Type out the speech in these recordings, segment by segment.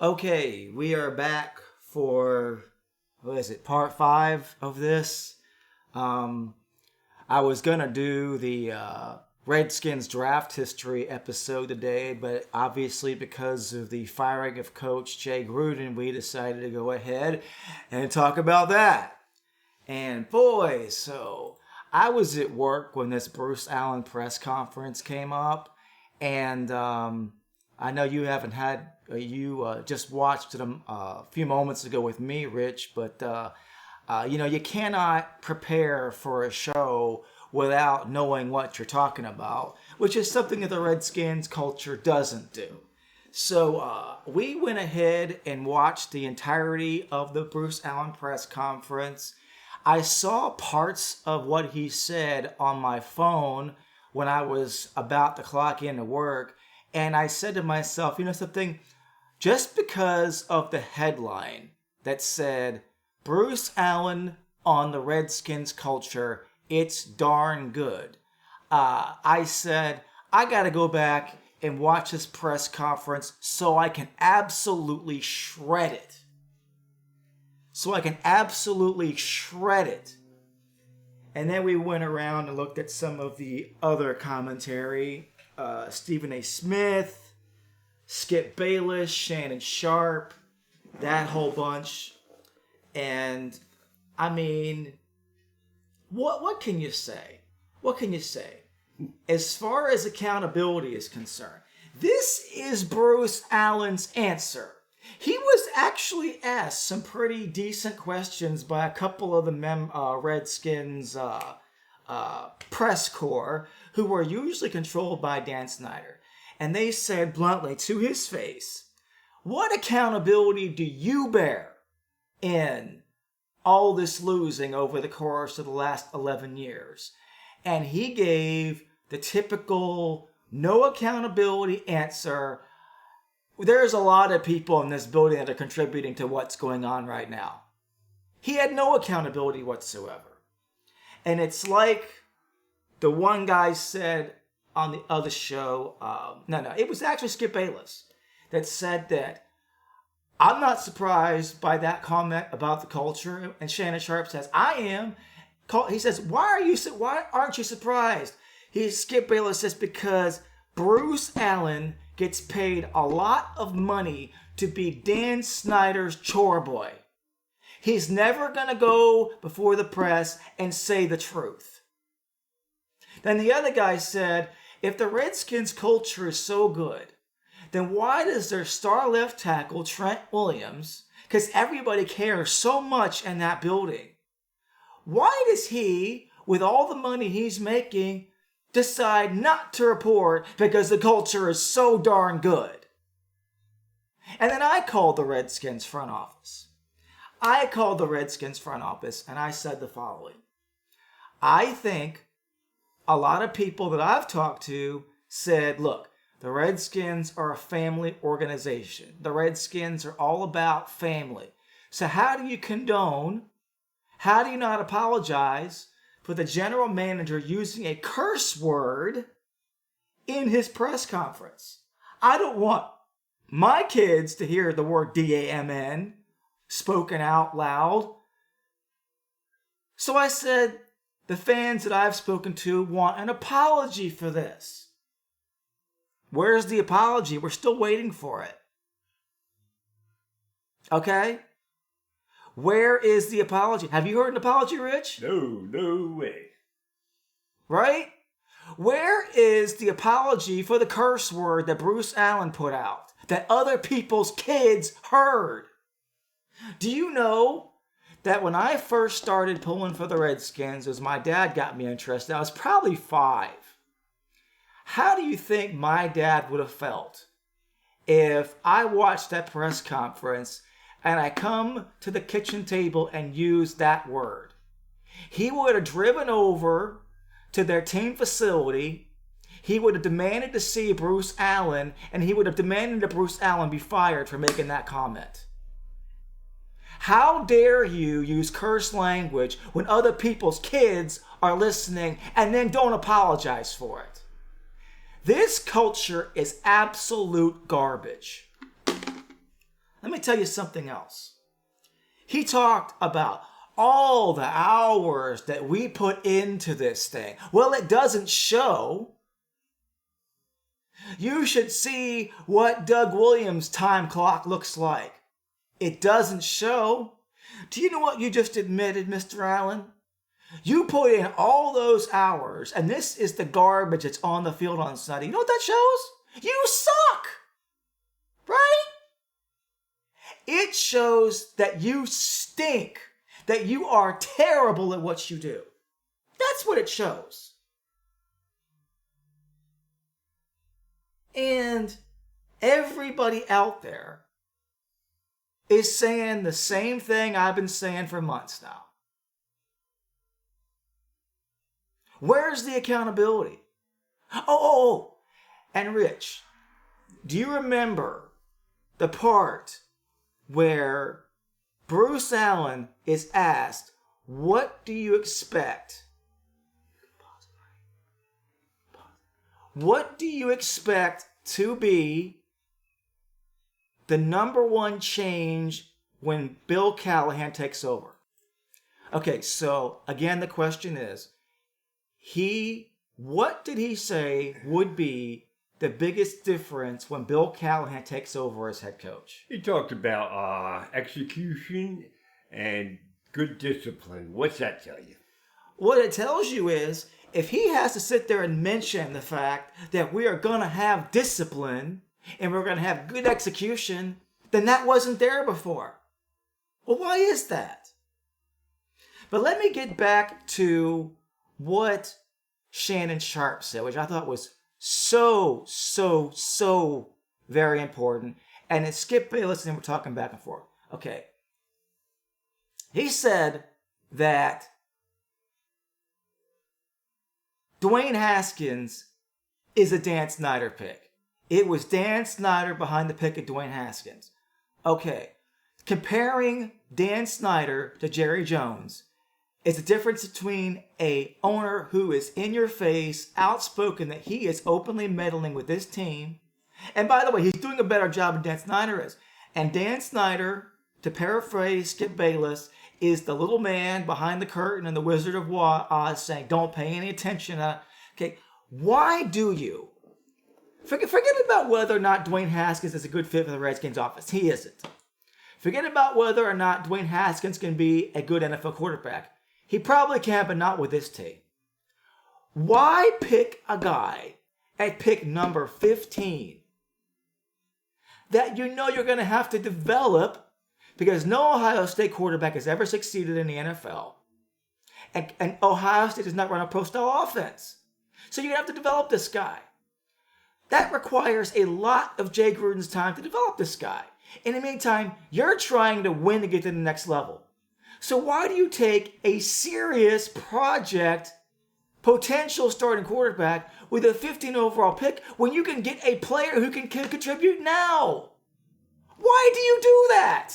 Okay, we are back for, part 5 of this. I was going to do the Redskins draft history episode today, but obviously because of the firing of Coach Jay Gruden, we decided to go ahead and talk about that. And boy, so I was at work when this Bruce Allen press conference came up, and I know you haven't had, you just watched it a few moments ago with me, Rich, but you cannot prepare for a show without knowing what you're talking about, which is something that the Redskins culture doesn't do. So we went ahead and watched the entirety of the Bruce Allen press conference. I saw parts of what he said on my phone when I was about to clock into work, and I said to myself, something, just because of the headline that said, Bruce Allen on the Redskins culture, it's darn good. I said, I got to go back and watch this press conference so I can absolutely shred it. And then we went around and looked at some of the other commentary. Stephen A. Smith, Skip Bayless, Shannon Sharp, that whole bunch. And, I mean, what can you say? What can you say? As far as accountability is concerned, this is Bruce Allen's answer. He was actually asked some pretty decent questions by a couple of the Redskins press corps who were usually controlled by Dan Snyder. And they said bluntly to his face, what accountability do you bear in all this losing over the course of the last 11 years? And he gave the typical no accountability answer. There's a lot of people in this building that are contributing to what's going on right now. He had no accountability whatsoever. And it's like the one guy said on the other show, it was actually Skip Bayless that said that I'm not surprised by that comment about the culture. And Shannon Sharp says, I am. He says, why aren't you surprised? Skip Bayless says, because Bruce Allen gets paid a lot of money to be Dan Snyder's chore boy. He's never going to go before the press and say the truth. Then the other guy said, if the Redskins culture is so good, then why does their star left tackle, Trent Williams, because everybody cares so much in that building, why does he, with all the money he's making, decide not to report because the culture is so darn good? And then I called the Redskins front office. And I said the following. I think a lot of people that I've talked to said, look, the Redskins are a family organization. The Redskins are all about family. So how do you not apologize for the general manager using a curse word in his press conference? I don't want my kids to hear the word D-A-M-N spoken out loud. So I said, the fans that I've spoken to want an apology for this. Where's the apology? We're still waiting for it. Okay? Where is the apology? Have you heard an apology, Rich? No way. Right? Where is the apology for the curse word that Bruce Allen put out, that other people's kids heard? Do you know that when I first started pulling for the Redskins, as my dad got me interested, I was probably 5. How do you think my dad would have felt if I watched that press conference and I come to the kitchen table and use that word? He would have driven over to their team facility. He would have demanded to see Bruce Allen, and he would have demanded that Bruce Allen be fired for making that comment. How dare you use curse language when other people's kids are listening and then don't apologize for it? This culture is absolute garbage. Let Let me tell you something else. He talked about all the hours that we put into this thing. Well, it doesn't show. You should see what Doug Williams' time clock looks like. It doesn't show. Do you know what you just admitted, Mr. Allen? You put in all those hours, and this is the garbage that's on the field on Sunday. You know what that shows? You suck! Right? It shows that you stink, that you are terrible at what you do. That's what it shows. And everybody out there is saying the same thing I've been saying for months now. Where's the accountability? Oh, and Rich, do you remember the part where Bruce Allen is asked, what do you expect? What do you expect to be the number one change when Bill Callahan takes over? Okay, so again, the question is, what did he say would be the biggest difference when Bill Callahan takes over as head coach? He talked about execution and good discipline. What's that tell you? What it tells you is, if he has to sit there and mention the fact that we are going to have discipline and we're going to have good execution, then that wasn't there before. Well, why is that? But let me get back to what Shannon Sharpe said, which I thought was so very important. And it's Skip Bayless and we're talking back and forth. Okay. He said that Dwayne Haskins is a Dan Snyder pick. It was Dan Snyder behind the pick of Dwayne Haskins. Okay. Comparing Dan Snyder to Jerry Jones is the difference between a owner who is in your face, outspoken that he is openly meddling with this team. And by the way, he's doing a better job than Dan Snyder is. And Dan Snyder, to paraphrase Skip Bayless, is the little man behind the curtain in the Wizard of Oz saying, don't pay any attention. Okay, why do you? Forget about whether or not Dwayne Haskins is a good fit for the Redskins offense. He isn't. Forget about whether or not Dwayne Haskins can be a good NFL quarterback. He probably can, but not with this team. Why pick a guy at pick number 15 that you know you're going to have to develop, because no Ohio State quarterback has ever succeeded in the NFL. And Ohio State does not run a pro-style offense. So you're going to have to develop this guy. That requires a lot of Jay Gruden's time to develop this guy. In the meantime, you're trying to win to get to the next level. So why do you take a serious project, potential starting quarterback with a 15 overall pick when you can get a player who can contribute now? Why do you do that?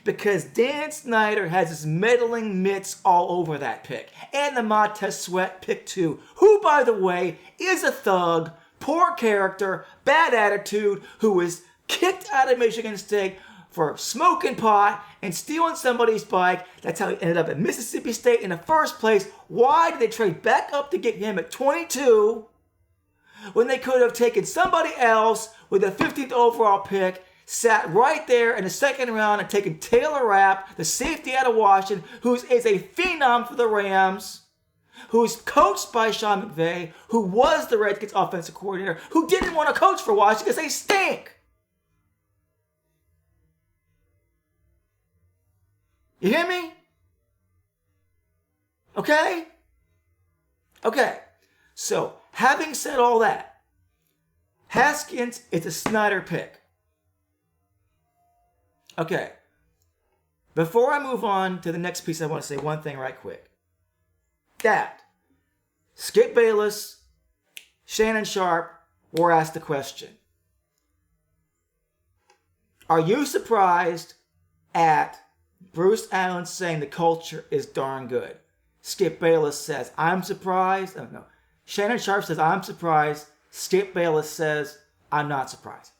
Because Dan Snyder has his meddling mitts all over that pick. And the Montez Sweat pick too, who, by the way, is a thug, poor character, bad attitude, who was kicked out of Michigan State for smoking pot and stealing somebody's bike. That's how he ended up at Mississippi State in the first place. Why did they trade back up to get him at 22 when they could have taken somebody else with a 15th overall pick, sat right there in the second round and taken Taylor Rapp, the safety out of Washington, who is a phenom for the Rams, who's coached by Sean McVay, who was the Redskins offensive coordinator, who didn't want to coach for Washington because they stink. You hear me? Okay? Okay. So, having said all that, Haskins is a Snyder pick. Okay. Before I move on to the next piece, I want to say one thing right quick. That Skip Bayless, Shannon Sharpe were asked the question, are you surprised at Bruce Allen saying the culture is darn good? Skip Bayless says, I'm surprised. Oh, no. Shannon Sharpe says, I'm surprised. Skip Bayless says, I'm not surprised.